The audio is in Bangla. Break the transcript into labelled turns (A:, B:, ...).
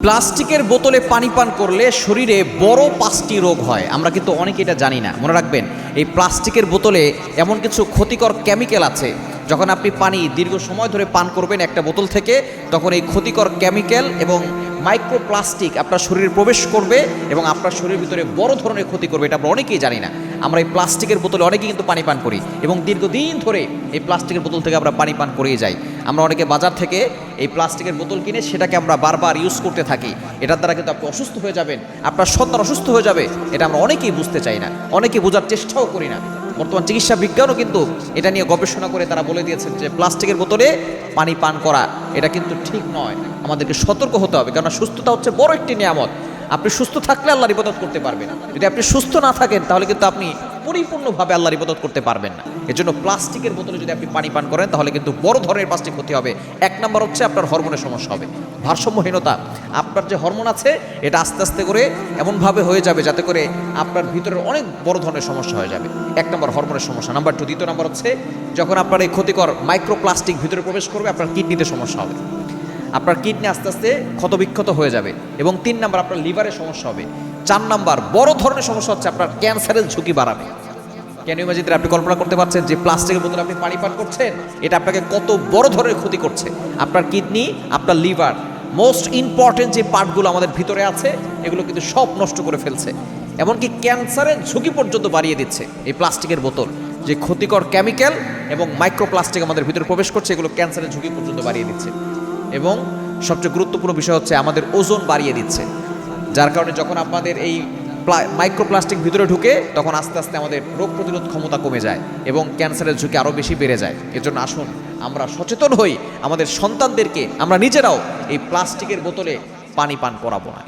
A: প্লাস্টিকের বোতলে পানি পান করলে শরীরে বড় 5টি রোগ হয়। আমরা কিন্তু অনেকে এটা জানি না। মনে রাখবেন, এই প্লাস্টিকের বোতলে এমন কিছু ক্ষতিকর কেমিক্যাল আছে, যখন আপনি পানি দীর্ঘ সময় ধরে পান করবেন একটা বোতল থেকে, তখন এই ক্ষতিকর কেমিক্যাল এবং মাইক্রোপ্লাস্টিক আপনার শরীরে প্রবেশ করবে এবং আপনার শরীরের ভিতরে বড় ধরনের ক্ষতি করবে। এটা আমরা অনেকেই জানি না। আমরা এই প্লাস্টিকের বোতলে অনেকেই কিন্তু পানি পান করি এবং দীর্ঘদিন ধরে এই প্লাস্টিকের বোতল থেকে আমরা পানি পান করেই যাই। আমরা অনেকে বাজার থেকে এই প্লাস্টিকের বোতল কিনে সেটাকে আমরা বারবার ইউজ করতে থাকি। এটার দ্বারা কিন্তু আপনি অসুস্থ হয়ে যাবেন, আপনার সন্তান অসুস্থ হয়ে যাবে। এটা আমরা অনেকেই বুঝতে চাই না, অনেকে বোঝার চেষ্টাও করি না। বর্তমান চিকিৎসা বিজ্ঞানও কিন্তু এটা নিয়ে গবেষণা করে তারা বলে দিয়েছেন যে প্লাস্টিকের বোতলে পানি পান করা এটা কিন্তু ঠিক নয়। আমাদেরকে সতর্ক হতে হবে, কারণ সুস্থতা হচ্ছে বড় একটি নিয়ামত। আপনি সুস্থ থাকলে আল্লাহর ইবাদত করতে পারবেন। যদি আপনি সুস্থ না থাকেন তাহলে কিন্তু আপনি পরিপূর্ণভাবে আল্লাহর ইবাদত করতে পারবেন না। এজন্য প্লাস্টিকের বোতলে যদি আপনি পানি পান করেন তাহলে কিন্তু বড় ধরনের প্লাস্টিক ক্ষতি হবে। এক নম্বর হচ্ছে আপনার হরমোনের সমস্যা হবে, ভারসাম্যহীনতা। আপনার যে হরমোন আছে এটা আস্তে আস্তে করে এমনভাবে হয়ে যাবে যাতে করে আপনার ভিতরের অনেক বড় ধরনের সমস্যা হয়ে যাবে। এক নম্বর হরমোনের সমস্যা। নাম্বার 2, দ্বিতীয় নম্বর হচ্ছে যখন আপনার এই ক্ষতিকর মাইক্রোপ্লাস্টিক ভিতরে প্রবেশ করবে আপনার কিডনিতে সমস্যা হবে, আপনার কিডনি আস্তে আস্তে ক্ষতবিক্ষত হয়ে যাবে। এবং 3 নাম্বার আপনার লিভারের সমস্যা হবে। 4 নাম্বার বড় ধরনের সমস্যা হচ্ছে আপনার ক্যান্সারের ঝুঁকি বাড়াবে। কেন ইমাজিন, আপনি কল্পনা করতে পারছেন যে প্লাস্টিকের বোতলে আপনি পানি পান করছেন, এটা আপনাকে কত বড় ধরনের ক্ষতি করছে। আপনার কিডনি, আপনার লিভার, মোস্ট ইম্পর্টেন্ট যে পার্টগুলো আমাদের ভিতরে আছে এগুলো কিন্তু সব নষ্ট করে ফেলছে। এমনকি ক্যান্সারের ঝুঁকি পর্যন্ত বাড়িয়ে দিচ্ছে এই প্লাস্টিকের বোতল। যে ক্ষতিকর কেমিক্যাল এবং মাইক্রোপ্লাস্টিক আমাদের ভিতরে প্রবেশ করছে, এগুলো ক্যান্সারের ঝুঁকি পর্যন্ত বাড়িয়ে দিচ্ছে। এবং সবচেয়ে গুরুত্বপূর্ণ বিষয় হচ্ছে আমাদের ওজন বাড়িয়ে দিচ্ছে, যার কারণে যখন আমাদের এই মাইক্রোপ্লাস্টিক ভিতরে ঢুকে তখন আস্তে আস্তে আমাদের রোগ প্রতিরোধ ক্ষমতা কমে যায় এবং ক্যান্সারের ঝুঁকি আরও বেশি বেড়ে যায়। এজন্য আসুন আমরা সচেতন হই, আমাদের সন্তানদেরকে আমরা নিজেরাও এই প্লাস্টিকের বোতলে পানি পান করাবো না।